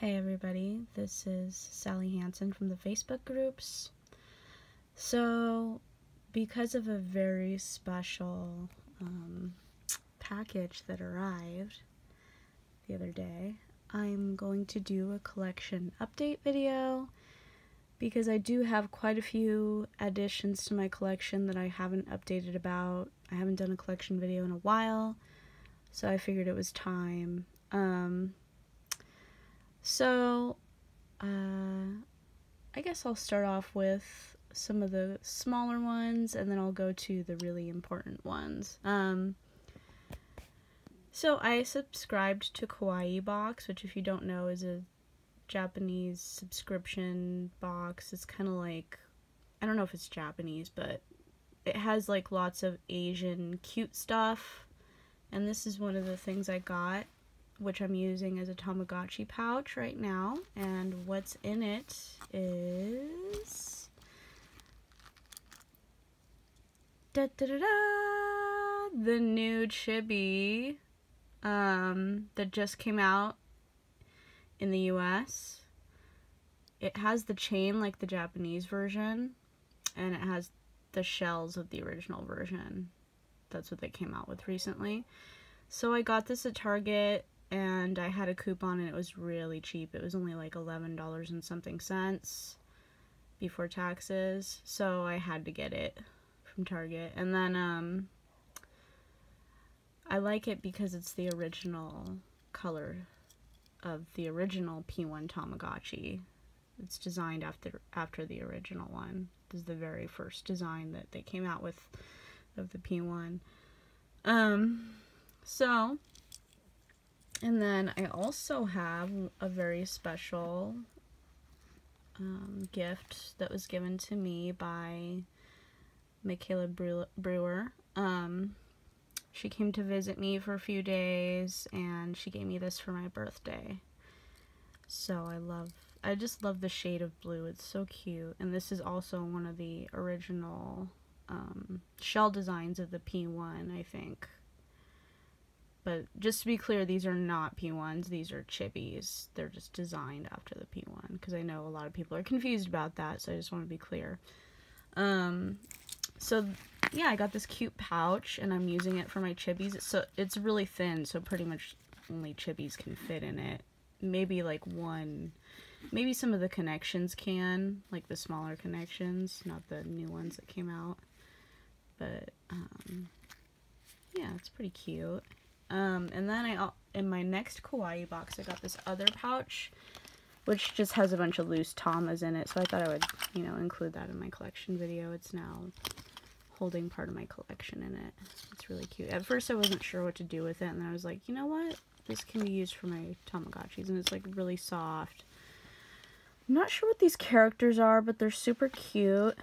Hey everybody, this is Sally Hansen from the Facebook groups. So, because of a very special package that arrived the other day, I'm going to do a collection update video because I do have quite a few additions to my collection that I haven't updated about. I haven't done a collection video in a while, so I figured it was time. I guess I'll start off with some of the smaller ones, and then I'll go to the really important ones. So I subscribed to Kawaii Box, which if you don't know is a Japanese subscription box. It's kind of like, I don't know if it's Japanese, but it has like lots of Asian cute stuff, and this is one of the things I got, which I'm using as a Tamagotchi pouch right now. And what's in it is the new chibi that just came out in the US. It has the chain like the Japanese version, and it has the shells of the original version. That's what they came out with recently. So I got this at Target, and I had a coupon, and it was really cheap. It was only like $11 and something cents before taxes, so I had to get it from Target. And then I like it because it's the original color of the original P1 Tamagotchi. It's designed after the original one. This is the very first design that they came out with of the P1. And then I also have a very special gift that was given to me by Michaela Brewer. She came to visit me for a few days, and she gave me this for my birthday. So I just love the shade of blue. It's so cute. And this is also one of the original shell designs of the P1, I think. But just to be clear, these are not P1s, these are chibis. They're just designed after the P1, because I know a lot of people are confused about that, so I just want to be clear. So yeah, I got this cute pouch, and I'm using it for my chibis. It's really thin, so pretty much only chibis can fit in it. Maybe like one, maybe some of the connections can, like the smaller connections, not the new ones that came out. But yeah, it's pretty cute. And then in my next Kawaii box, I got this other pouch, which just has a bunch of loose Tamas in it, so I thought I would, include that in my collection video. It's now holding part of my collection in it. It's really cute. At first I wasn't sure what to do with it, and then I was like, you know what? This can be used for my Tamagotchis, and it's like really soft. I'm not sure what these characters are, but they're super cute.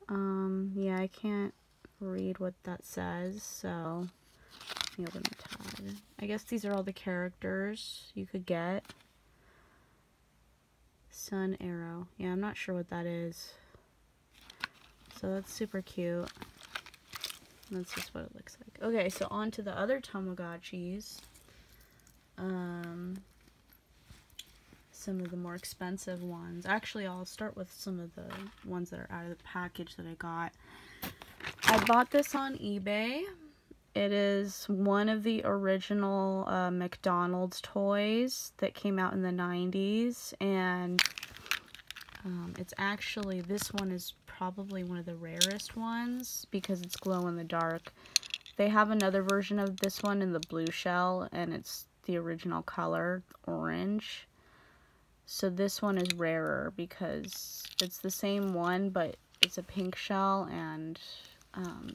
Yeah, I can't read what that says, so let me open the tag. I guess these are all the characters you could get. Sun Arrow. Yeah, I'm not sure what that is. So that's super cute. That's just what it looks like. Okay, so on to the other Tamagotchis. Some of the more expensive ones. Actually, I'll start with some of the ones that are out of the package that I got. I bought this on eBay. It is one of the original McDonald's toys that came out in the 90s, and it's actually, this one is probably one of the rarest ones because it's glow in the dark. They have another version of this one in the blue shell, and it's the original color, orange. So this one is rarer because it's the same one, but it's a pink shell, and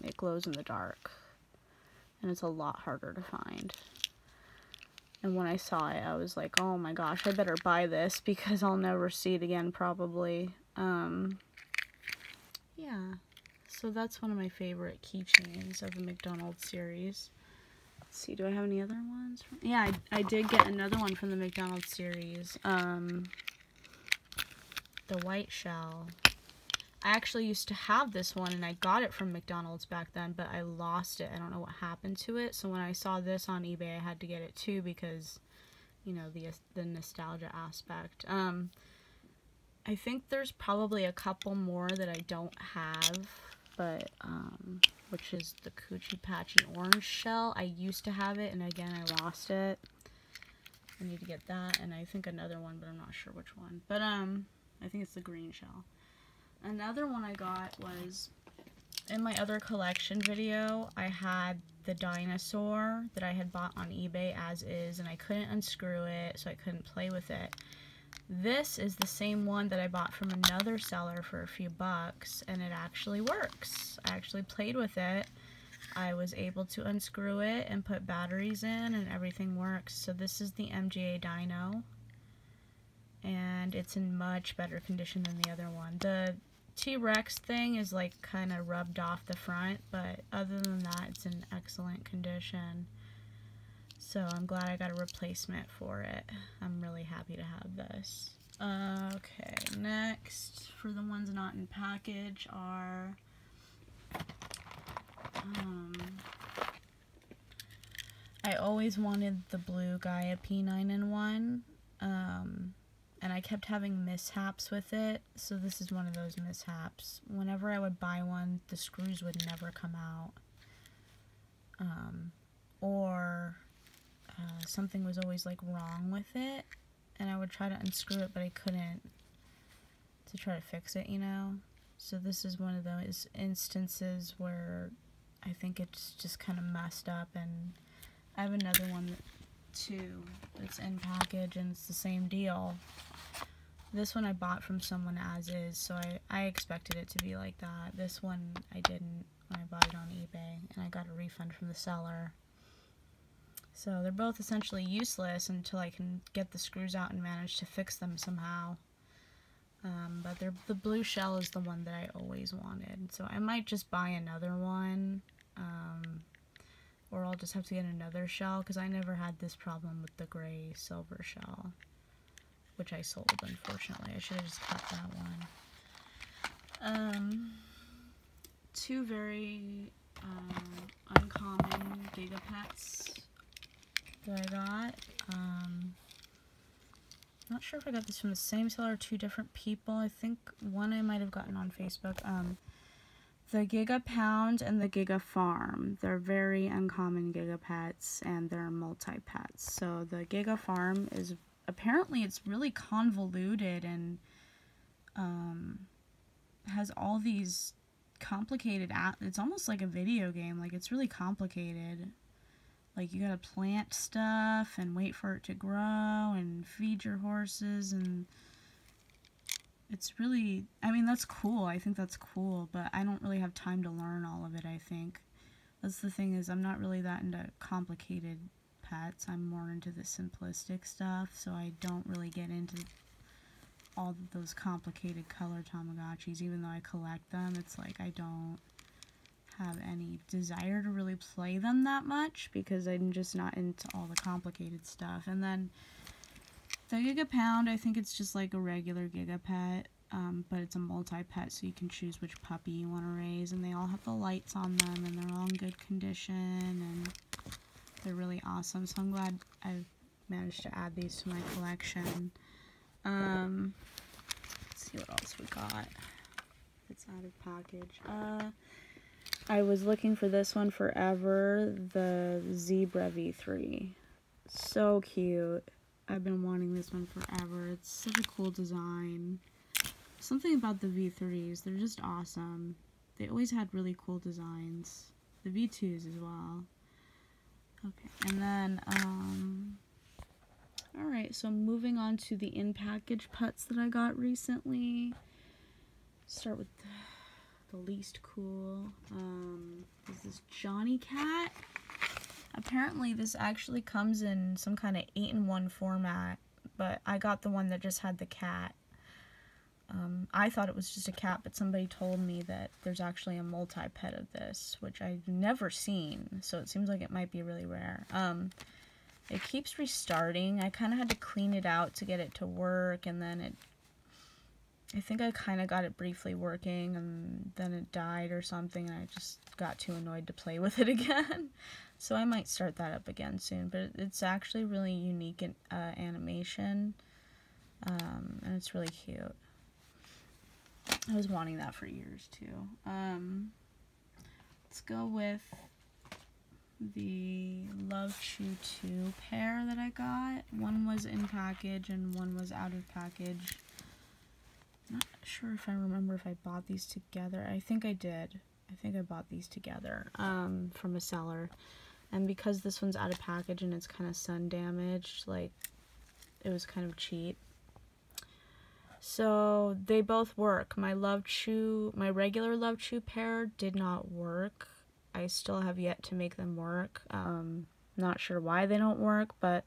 it glows in the dark. And it's a lot harder to find. And when I saw it, I was like, oh my gosh, I better buy this because I'll never see it again, probably. Yeah, so that's one of my favorite keychains of the McDonald's series. Let's see, do I have any other ones? Yeah, I did get another one from the McDonald's series. The white shell. I actually used to have this one, and I got it from McDonald's back then, but I lost it. I don't know what happened to it. So when I saw this on eBay, I had to get it too because you know, the nostalgia aspect. I think there's probably a couple more that I don't have, but, which is the Coochie Patch and Orange Shell. I used to have it, and again, I lost it. I need to get that, and I think another one, but I'm not sure which one. But, I think it's the green shell. Another one I got was, in my other collection video, I had the dinosaur that I had bought on eBay as is, and I couldn't unscrew it, so I couldn't play with it. This is the same one that I bought from another seller for a few bucks, and it actually works. I actually played with it. I was able to unscrew it and put batteries in, and everything works. So this is the MGA Dino, and it's in much better condition than the other one. The T-Rex thing is like kind of rubbed off the front, but other than that, it's in excellent condition. So I'm glad I got a replacement for it. I'm really happy to have this. Okay, next, for the ones not in package, are I always wanted the blue Gaia P9-in-1, and I kept having mishaps with it, so this is one of those mishaps. Whenever I would buy one, the screws would never come out, or something was always like wrong with it, and I would try to unscrew it, but I couldn't, to try to fix it, you know. So this is one of those instances where I think it's just kind of messed up, and I have another one too that's in package, and it's the same deal. This one I bought from someone as is, so I expected it to be like that. This one I didn't when I bought it on eBay, and I got a refund from the seller. So they're both essentially useless until I can get the screws out and manage to fix them somehow. But the blue shell is the one that I always wanted. So I might just buy another one, or I'll just have to get another shell, because I never had this problem with the gray silver shell, which I sold, unfortunately. I should have just kept that one. Two very uncommon Gigapets that I got. Not sure if I got this from the same seller or two different people. I think one I might have gotten on Facebook. The Giga Pound and the Giga Farm. They're very uncommon Gigapets, and they're multi-pets. So the Giga Farm is, apparently it's really convoluted and has all these complicated, it's almost like a video game. Like, it's really complicated. Like, you gotta plant stuff and wait for it to grow and feed your horses, and it's really, I mean, that's cool. I think that's cool, but I don't really have time to learn all of it, I think. That's the thing, is I'm not really that into complicated pets. I'm more into the simplistic stuff, so I don't really get into all of those complicated color Tamagotchis. Even though I collect them, it's like I don't have any desire to really play them that much, because I'm just not into all the complicated stuff. And then the Giga Pound, I think it's just like a regular Gigapet, but it's a multi-pet, so you can choose which puppy you want to raise, and they all have the lights on them, and they're all in good condition, and they're really awesome. So I'm glad I've managed to add these to my collection. Let's see what else we got. It's out of package. I was looking for this one forever, the Zebra V3. So cute. I've been wanting this one forever. It's such a cool design. Something about the V3s, they're just awesome. They always had really cool designs. The V2s as well. Okay, and then, alright, so moving on to the in-package pets that I got recently. Start with the least cool. Is this Johnny Cat? Apparently this actually comes in some kind of 8-in-1 format, but I got the one that just had the cat. I thought it was just a cat, but somebody told me that there's actually a multi-pet of this, which I've never seen, so it seems like it might be really rare. It keeps restarting. I kind of had to clean it out to get it to work, and then I think I kind of got it briefly working and then it died or something, and I just got too annoyed to play with it again. So I might start that up again soon, but it's actually really unique in, animation, and it's really cute. I was wanting that for years too. Let's go with the Love Chew 2 pair that I got. One was in package and one was out of package. Not sure if I remember if I bought these together. I think I did. I think I bought these together from a seller. And because this one's out of package and it's kind of sun damaged, like, it was kind of cheap. So they both work. My regular Love Chew pair did not work. I still have yet to make them work. Not sure why they don't work, but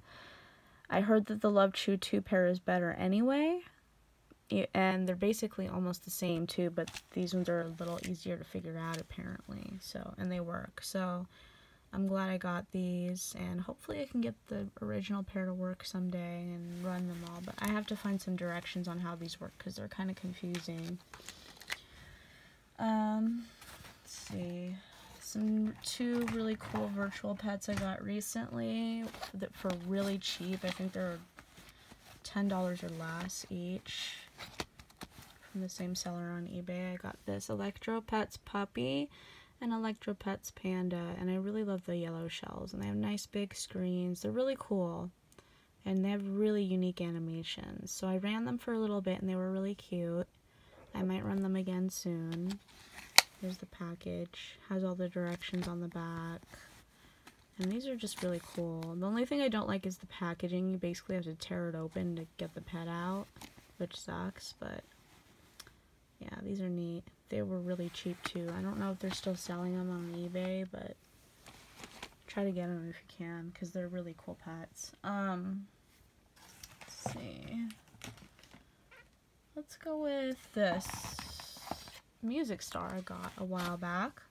I heard that the Love Chew 2 pair is better anyway. And they're basically almost the same too, but these ones are a little easier to figure out apparently. So, and they work. So I'm glad I got these, and hopefully I can get the original pair to work someday and run them all. But I have to find some directions on how these work because they're kind of confusing. Let's see. Two really cool virtual pets I got recently that for really cheap. I think they're $10 or less each from the same seller on eBay. I got this Electro Pets puppy and Electro Pets panda, and I really love the yellow shells, and they have nice big screens. They're really cool, and they have really unique animations. So I ran them for a little bit, and they were really cute. I might run them again soon. Here's the package. Has all the directions on the back. And these are just really cool. The only thing I don't like is the packaging. You basically have to tear it open to get the pet out, which sucks, but yeah, these are neat. They were really cheap too. I don't know if they're still selling them on eBay, but try to get them if you can, because they're really cool pets. Let's see. Let's go with this Music Star I got a while back.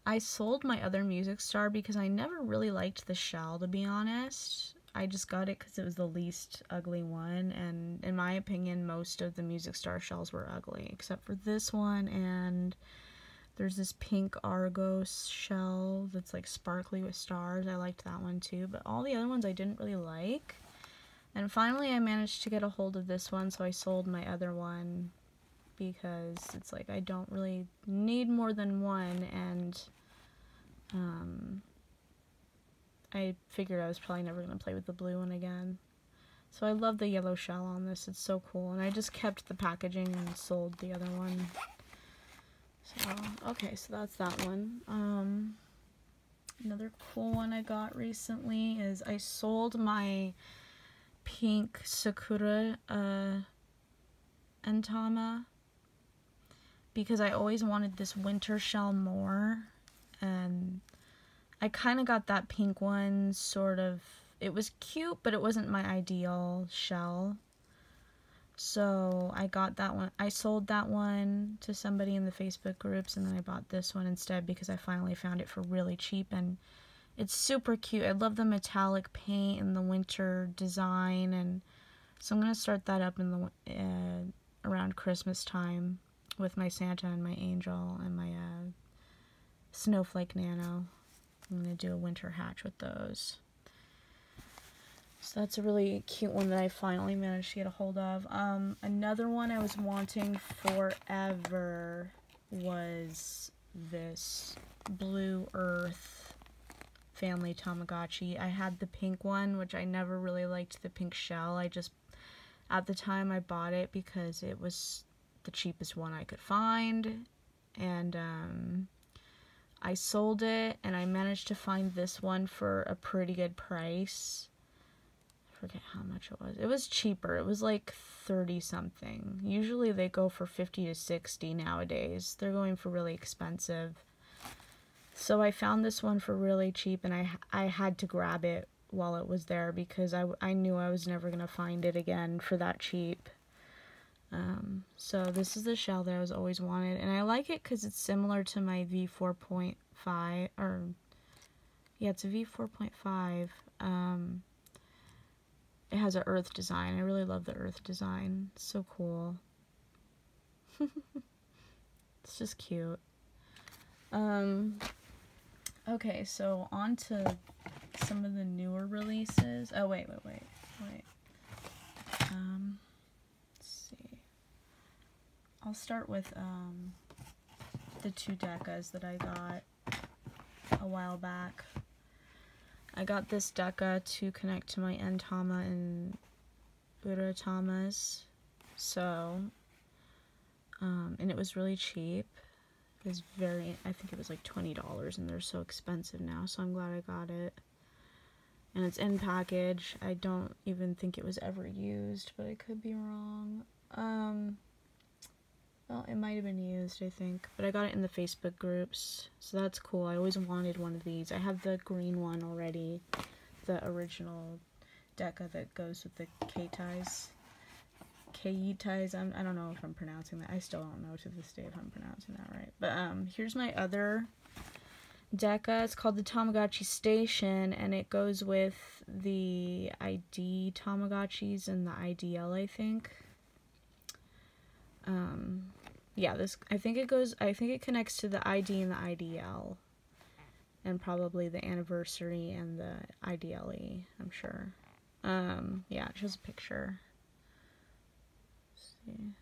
I sold my other Music Star because I never really liked the shell, to be honest. I just got it because it was the least ugly one, and in my opinion, most of the Music Star shells were ugly, except for this one, and there's this pink Argos shell that's like sparkly with stars. I liked that one too, but all the other ones I didn't really like. And finally I managed to get a hold of this one, so I sold my other one because it's like I don't really need more than one, and I figured I was probably never going to play with the blue one again. So I love the yellow shell on this. It's so cool. And I just kept the packaging and sold the other one. So, okay, so that's that one. Another cool one I got recently is I sold my pink Sakura Entama because I always wanted this winter shell more, and I kind of got that pink one sort of, it was cute, but it wasn't my ideal shell. So I got that one. I sold that one to somebody in the Facebook groups, and then I bought this one instead because I finally found it for really cheap, and it's super cute. I love the metallic paint and the winter design, and so I'm going to start that up in the around Christmas time with my Santa and my Angel and my Snowflake Nano. I'm going to do a winter hatch with those. So that's a really cute one that I finally managed to get a hold of. Another one I was wanting forever was this Blue Earth family Tamagotchi. I had the pink one, which I never really liked the pink shell. At the time I bought it because it was the cheapest one I could find, and I sold it, and I managed to find this one for a pretty good price. I forget how much it was. It was cheaper. It was like 30 something. Usually they go for 50 to 60 nowadays. They're going for really expensive. So I found this one for really cheap, and I had to grab it while it was there because I knew I was never going to find it again for that cheap. So this is the shell that I was always wanted, and I like it because it's similar to my V4.5, or, yeah, it's a V4.5, it has an earth design. I really love the earth design. It's so cool. It's just cute. Okay, so on to some of the newer releases. Oh, wait. Let's see. I'll start with, the 2 Decas that I got a while back. I got this Deca to connect to my N-Tama and Ura-Tamas. So, and it was really cheap. It was I think it was like $20, and they're so expensive now, so I'm glad I got it. And it's in package. I don't even think it was ever used, but I could be wrong. Well, it might have been used, I think, but I got it in the Facebook groups, so that's cool. I always wanted one of these. I have the green one already, the original Deca that goes with the K-ties. K-ties, I don't know if I'm pronouncing that. I still don't know to this day if I'm pronouncing that right. But here's my other Deca. It's called the Tamagotchi Station, and it goes with the ID Tamagotchis and the IDL, I think. Yeah, I think it connects to the ID and the IDL, and probably the anniversary and the IDLE, I'm sure. Yeah, it shows a picture. Let's see.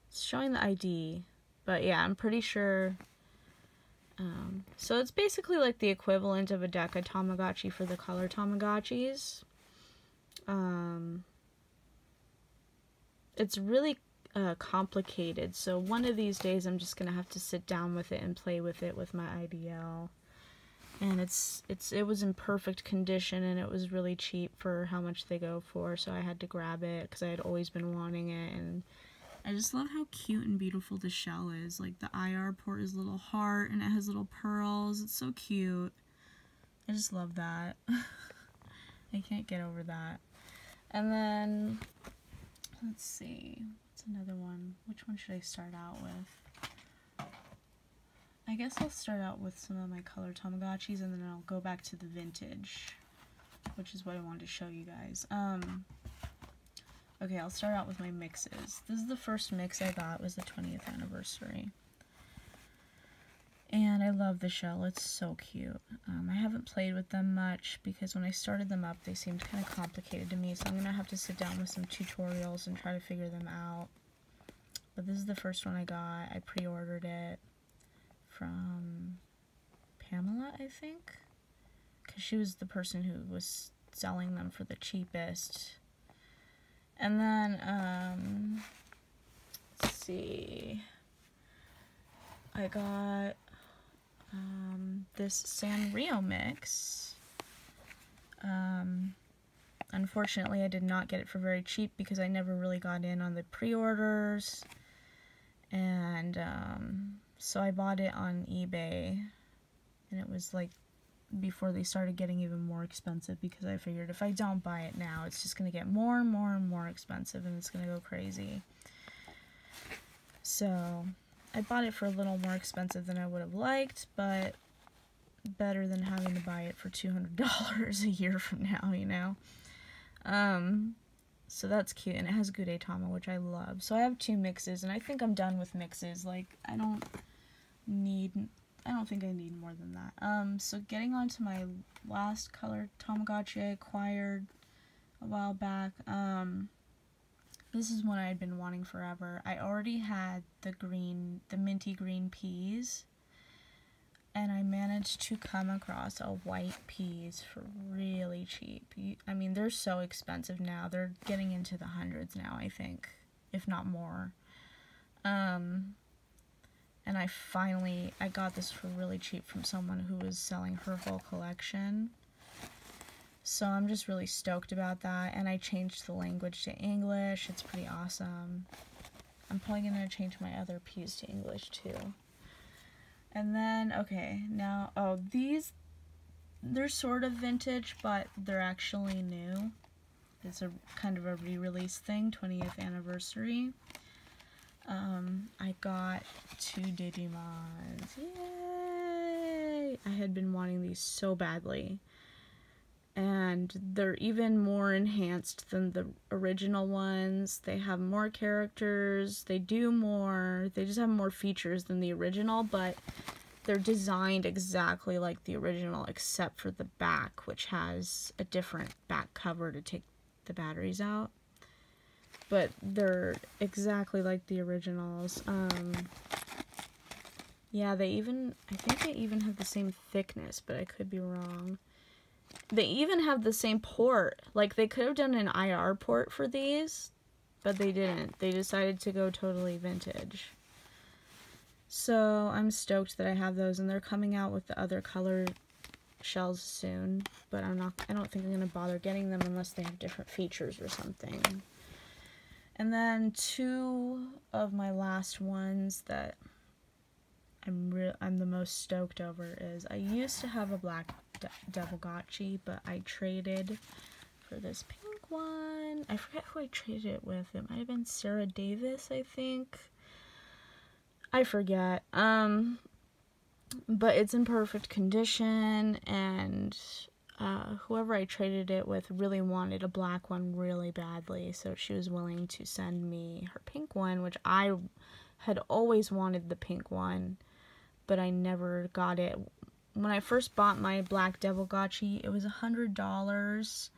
It's showing the ID, but yeah, I'm pretty sure. So it's basically like the equivalent of a Deca Tamagotchi for the color Tamagotchis. It's really complicated, so one of these days I'm just gonna have to sit down with it and play with it with my IDL. And it was in perfect condition, and it was really cheap for how much they go for, so I had to grab it because I had always been wanting it. And I just love how cute and beautiful the shell is. Like, the IR port is a little heart, and it has little pearls. It's so cute. I just love that. I can't get over that. And then, let's see, what's another one? Which one should I start out with? I guess I'll start out with some of my color Tamagotchis, and then I'll go back to the vintage, which is what I wanted to show you guys. Okay, I'll start out with my mixes. This is the first mix I got, was the 20th anniversary. And I love the shell, it's so cute. I haven't played with them much because when I started them up, they seemed kind of complicated to me, so I'm going to have to sit down with some tutorials and try to figure them out. But this is the first one I got. I pre-ordered it from Pamela, I think, because she was the person who was selling them for the cheapest. And then, let's see, I got this Sanrio mix. Unfortunately, I did not get it for very cheap because I never really got in on the pre-orders, and so I bought it on eBay, and it was like before they started getting even more expensive, because I figured if I don't buy it now, it's just going to get more and more and more expensive, and it's going to go crazy. So I bought it for a little more expensive than I would have liked, but better than having to buy it for $200 a year from now, you know? So that's cute, and it has Gudetama, which I love. So I have 2 mixes, and I think I'm done with mixes. Like, I don't think I need more than that. So getting on to my last color Tamagotchi I acquired a while back. This is one I had been wanting forever. I already had the minty green peas, and I managed to come across a white peas for really cheap. I mean, they're so expensive now. They're getting into the hundreds now, I think, if not more. And I got this for really cheap from someone who was selling her whole collection. So I'm just really stoked about that, and I changed the language to English. It's pretty awesome. I'm probably going to change my other peas to English too. And then, okay, now, they're sort of vintage, but they're actually new. It's a kind of a re-release thing, 20th anniversary. I got 2 Digimons. Yay! I had been wanting these so badly. And and they're even more enhanced than the original ones. They have more characters, they do more, they just have more features than the original, but they're designed exactly like the original except for the back, which has a different back cover to take the batteries out. But they're exactly like the originals. Yeah, I think they even have the same thickness, but I could be wrong. They even have the same port. Like, they could have done an IR port for these, but they didn't. They decided to go totally vintage. So, I'm stoked that I have those, and they're coming out with the other color shells soon, but I don't think I'm going to bother getting them unless they have different features or something. And then two of my last ones that I'm the most stoked over is, I used to have a black Tamagotchi, but I traded for this pink one. I forget who I traded it with. It might have been Sarah Davis, I think. I forget. But it's in perfect condition, and whoever I traded it with really wanted a black one really badly, so she was willing to send me her pink one, which I had always wanted the pink one, but I never got it. When I first bought my black Tamagotchi, it was $100.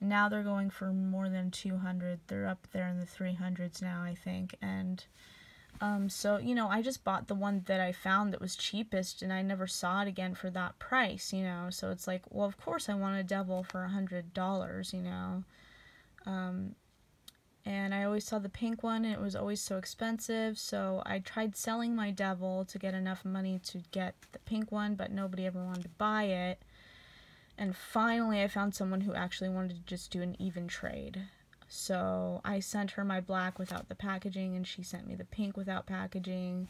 Now they're going for more than $200. They're up there in the 300s now, I think. And so, you know, I just bought the one that I found that was cheapest, and I never saw it again for that price, you know. So it's like, well, of course I want a devil for $100, you know. And I always saw the pink one, and it was always so expensive, so I tried selling my devil to get enough money to get the pink one, but nobody ever wanted to buy it. And finally I found someone who actually wanted to just do an even trade. So I sent her my black without the packaging, and she sent me the pink without packaging.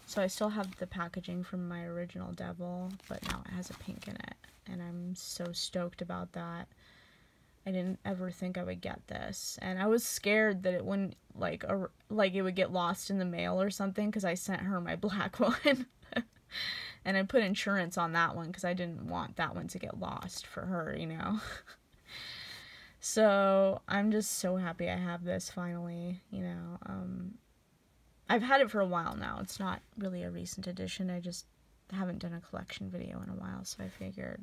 So I still have the packaging from my original devil, but now it has a pink in it, and I'm so stoked about that. I didn't ever think I would get this, and I was scared that it wouldn't, like it would get lost in the mail or something, because I sent her my black one. And I put insurance on that one because I didn't want that one to get lost for her, you know. So I'm just so happy I have this finally, you know. I've had it for a while now. It's not really a recent addition. I just haven't done a collection video in a while, so I figured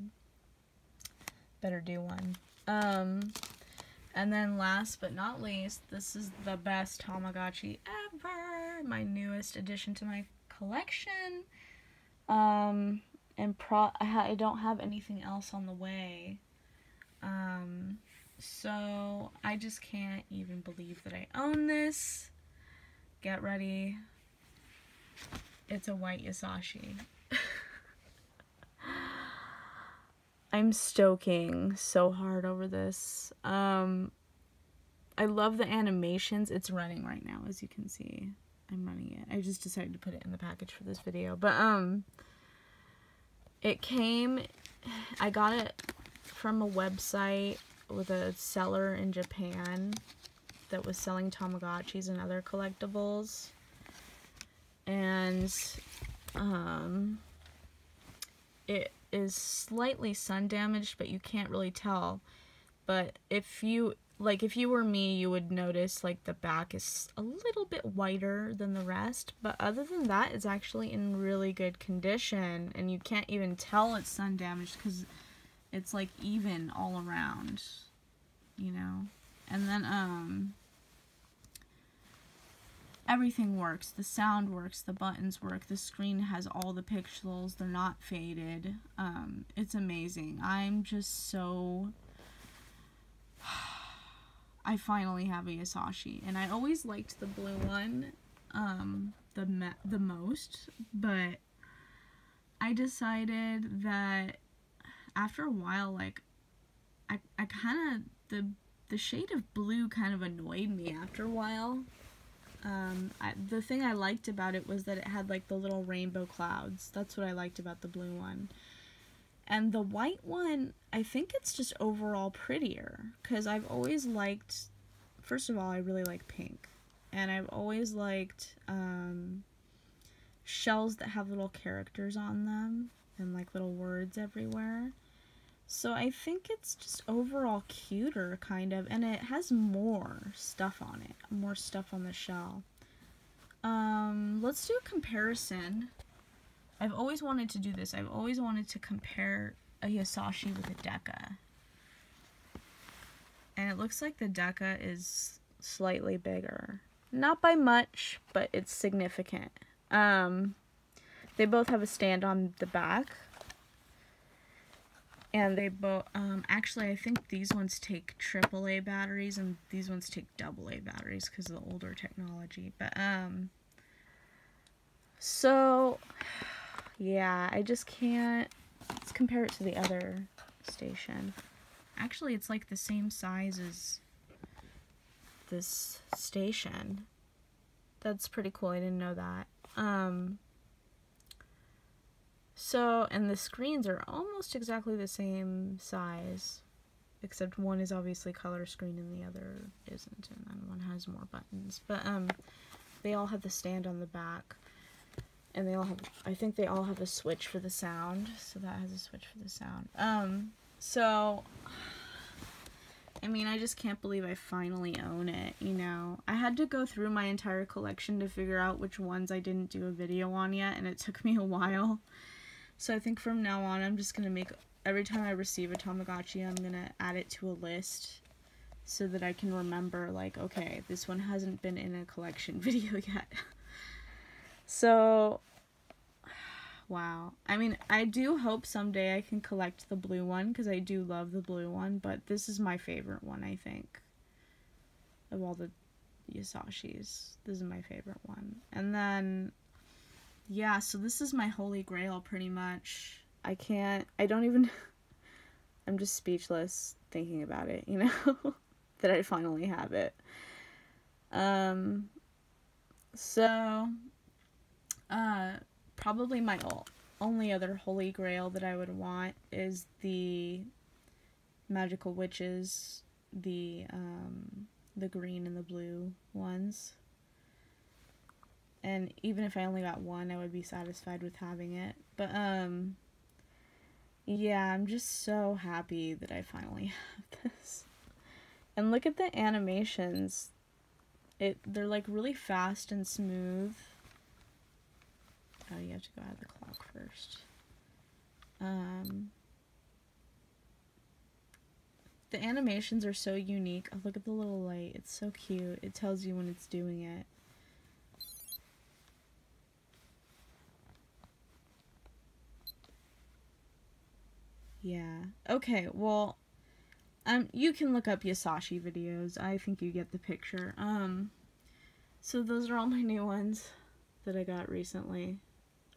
better do one. And then last but not least, this is the best Tamagotchi ever, my newest addition to my collection. And I don't have anything else on the way. So I just can't even believe that I own this. Get ready. It's a white Yasashi. I'm stoking so hard over this. I love the animations. It's running right now, as you can see. I'm running it. I just decided to put it in the package for this video. But, it came, I got it from a website with a seller in Japan that was selling Tamagotchis and other collectibles. And, it is slightly sun damaged, but you can't really tell. But if you were me, you would notice, like, the back is a little bit whiter than the rest, but other than that, it's actually in really good condition, and you can't even tell it's sun damaged, because it's, like, even all around, you know. And then, everything works. The sound works, the buttons work, the screen has all the pixels, they're not faded. It's amazing. I'm just so... I finally have a Yasashi, and I always liked the blue one the most, but I decided that after a while, like, I kind of, the shade of blue kind of annoyed me after a while. The thing I liked about it was that it had, like, the little rainbow clouds. That's what I liked about the blue one. And the white one, I think it's just overall prettier, because I've always liked, first of all, I really like pink, and I've always liked shells that have little characters on them, and, like, little words everywhere. So I think it's just overall cuter, kind of, and it has more stuff on it, more stuff on the shell. Let's do a comparison. I've always wanted to do this. I've always wanted to compare a Yasashi with a Deca. And it looks like the Deca is slightly bigger. Not by much, but it's significant. They both have a stand on the back. And they both, actually I think these ones take AAA batteries and these ones take AA batteries because of the older technology. But, so, yeah, I just can't, let's compare it to the other station. Actually, it's like the same size as this station. That's pretty cool, I didn't know that. So, and the screens are almost exactly the same size, except one is obviously color screen and the other isn't, and then one has more buttons. But, they all have the stand on the back, and they all have, I think they all have a switch for the sound, so that has a switch for the sound. So, I mean, I just can't believe I finally own it, you know. I had to go through my entire collection to figure out which ones I didn't do a video on yet, and it took me a while. So I think from now on, I'm just going to make, every time I receive a Tamagotchi, I'm going to add it to a list so that I can remember, like, okay, this one hasn't been in a collection video yet. So, wow. I mean, I do hope someday I can collect the blue one, because I do love the blue one, but this is my favorite one, I think. Of all the Yasashis, this is my favorite one. And then, yeah, so this is my holy grail, pretty much. I don't even, I'm just speechless thinking about it, you know, that I finally have it. So, probably my only other holy grail that I would want is the Magical Witches, the green and the blue ones. And even if I only got one, I would be satisfied with having it. But, yeah, I'm just so happy that I finally have this. And look at the animations. They're like really fast and smooth. Oh, you have to go out of the clock first. The animations are so unique. Oh, look at the little light. It's so cute. It tells you when it's doing it. Yeah. Okay, well, you can look up Yasashi videos. I think you get the picture. So those are all my new ones that I got recently.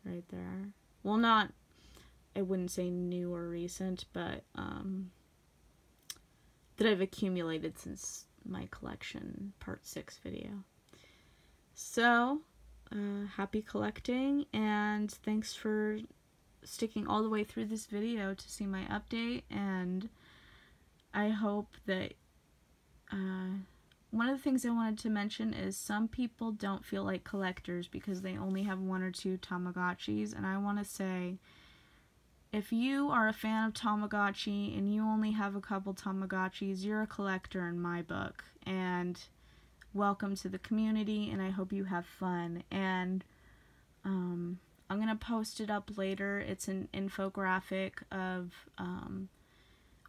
Right there. Well, not, I wouldn't say new or recent, but, that I've accumulated since my collection part 6 video. So, happy collecting, and thanks for sticking all the way through this video to see my update, and I hope that, one of the things I wanted to mention is some people don't feel like collectors because they only have 1 or 2 Tamagotchis, and I want to say, if you are a fan of Tamagotchi and you only have a couple Tamagotchis, you're a collector in my book, and welcome to the community, and I hope you have fun. And I'm going to post it up later. It's an infographic of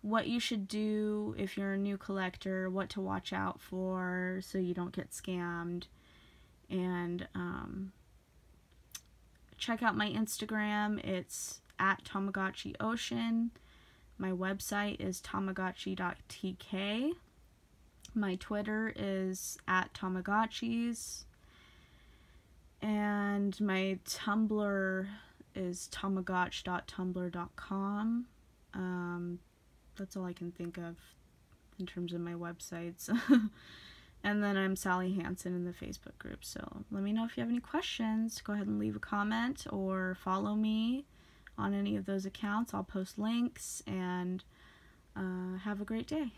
what you should do if you're a new collector, what to watch out for so you don't get scammed, and check out my Instagram. It's at Tamagotchi Ocean. My website is tamagotchi.tk. My Twitter is at Tamagotchis, and my Tumblr is tamagotch.tumblr.com. That's all I can think of in terms of my websites. And then I'm Sally Hansen in the Facebook group. So let me know if you have any questions. Go ahead and leave a comment or follow me on any of those accounts. I'll post links, and have a great day.